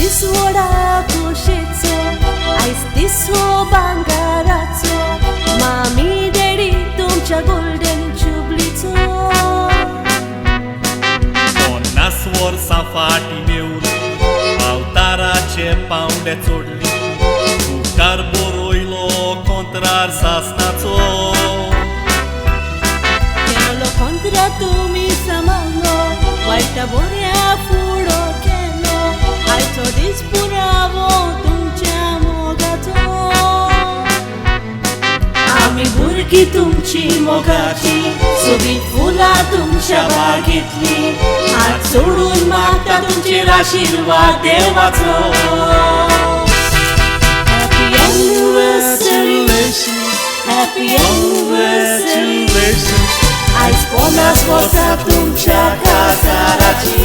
दिसवडा कुशीचो आयज दिसो भांगाराचो मामी डॅडी तुमच्या गोल्डन जुबलीचो 50 वर्सां फाटीं मेवली अवताराचे पावंडे चोडली उपकार बरोयलो कोंत्रार सासणाचो केलो कोंत्रा तुमी सांबाळलो वायटा बऱ्या फुडो केलो आयचो दीस पुरावो तुमच्या मोगाचो आमी भुरगीं तुमची मोगाची सोबीत फुलां तुमच्या बागेंतली हात सोडून मागता तुमचेर आशिर्वाद देवाचो Happy anniversary आयज 50 वर्सां तुमच्या काजाराची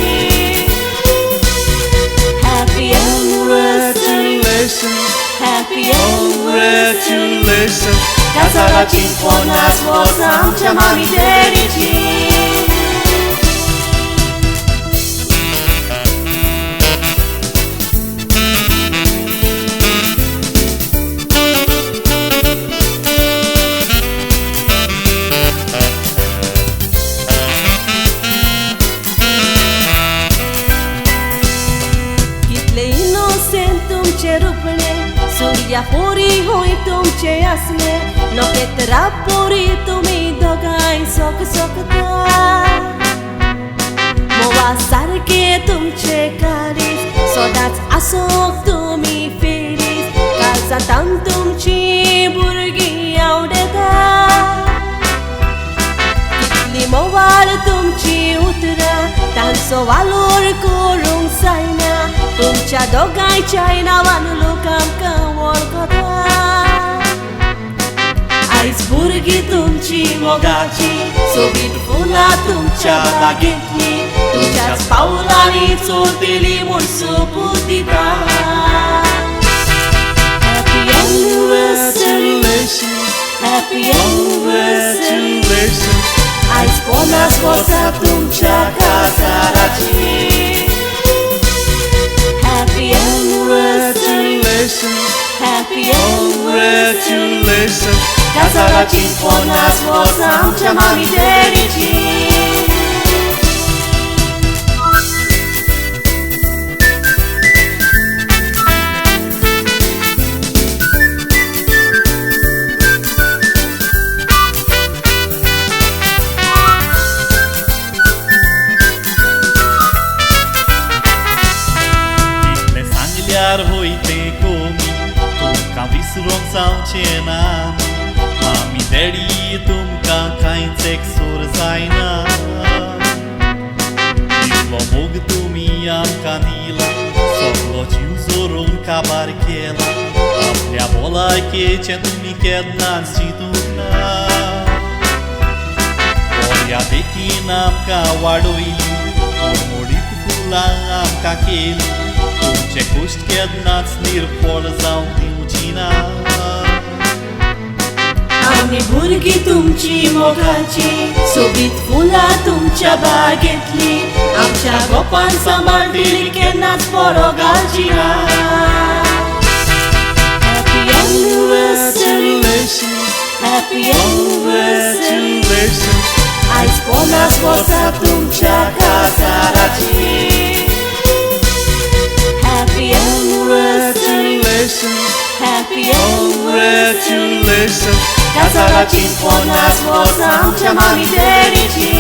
Happy anniversary Happy anniversary काजाराची 50 वर्सां आमच्या मामी डॅडीची सूर्या पोरी होय तुमचे असले नखेत्रा पोरी तुम्ही दोगांय सोक सोकता मोवा सारखे तुमचे कारीस सदांच आसोक तुमी फेरीस काळजांत तुमची भुरगीं आवडटा कितली मोवाळ तुमची उतरां तांचो वालोर करूंक जायना तुमच्या दोगांयच्याय नांवान लोक आमकां वळखता आयज भुरगीं तुमची मोगाची सोबीत फुलां तुमच्या बागेंतली तुमच्याच पावलांनी चलतली म्हूण सोपूत दिता Happy anniversary आयज 50 वर्सां तुमच्या काजाराची Happy anniversary Happy anniversary काजाराची 50 वर्सां आमच्या मामी डॅडीची होयते कोमी तुमकां विसरूंक जावचें ना मामी डॅडी तुमकां कांयच एकसूर जायना इतलो मोग तुमी आमकां दिला सगळो जीव जोरून काबार केला आपल्या भलायकेचें तुमी केन्नाच चिंतूंक ना बऱ्या देखीन आमकां वाडयली मोडीत फुलां आमकां केली तुमचे कुश्ट केन्नाच निर्फळ जावंक दिवची ना आमी भुरगीं तुमची मोगाची सोबीत फुलां तुमच्या बागेंतली आमच्या गोपान सांबाळटली केन्नाच परो घालची ना Happy anniversary आयज 50 वर्सां तुमच्या काजाराची Happy anniversary Happy anniversary काजाराची 50 वर्सां आमच्या मामी डॅडीची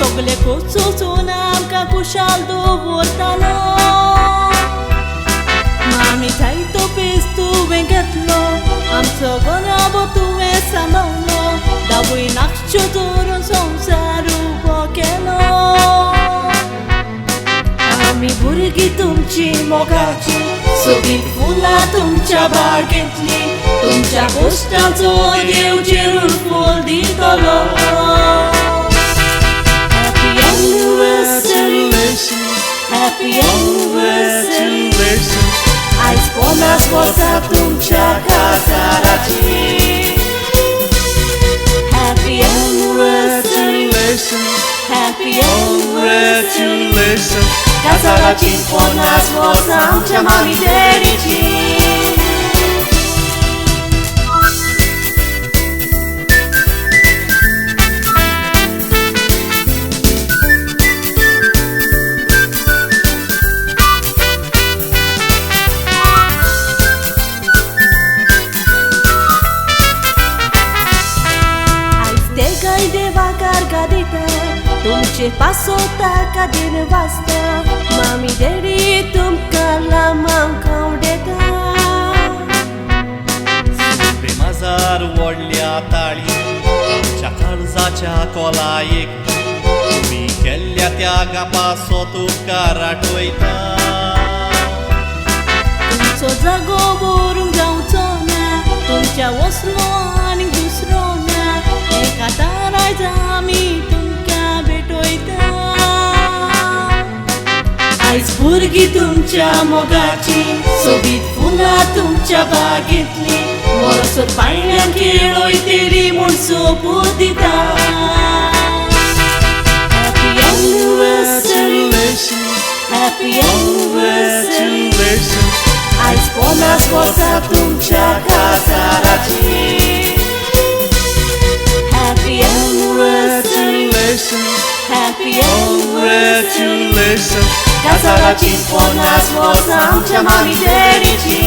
सगळे कोचोचून आमकां कुशाल दवरतालो मामी जायतो पेज तुवें घेतलो आमचो गोराबो तुवें सांबाळलो दावय नाका मोगाची सोबीत फुलां तुमच्या बागेंतली तुमच्या पोस्टाचो देव चिरून फूल दितलो Happy anniversary आयज पन्नास वर्सां तुमच्या कासाराची Happy anniversary Happy anniversary कासाराची पन्नास वर्सां आमच्या मामी डॅडीची तुमचे पासोता कादेन वाजता मामी डॅडी तुमकां लांब खाव देता प्रेमाजार व्हडल्या ताळी आमच्या काळजाच्या कोलायेक तुमी केल्ल्या त्या पासो तुका राटवयता तुमचो जागो व्हरून जावचो ना तुमच्या वसलो आनी दुसरो ना एका तारायज आमी आयज भुरगीं तुमच्या मोगाची सोबीत फुलां तुमच्या बागेंतली मोरसोर पायण्यान खेळोयतेली म्हूण सोपूत दिता Happy anniversary Happy anniversary आयज पन्नास वर्सां तुमच्या कासाराची Happy anniversary Happy anniversary कासाराची पन्नास वर्सां आमच्या मामी डॅडीची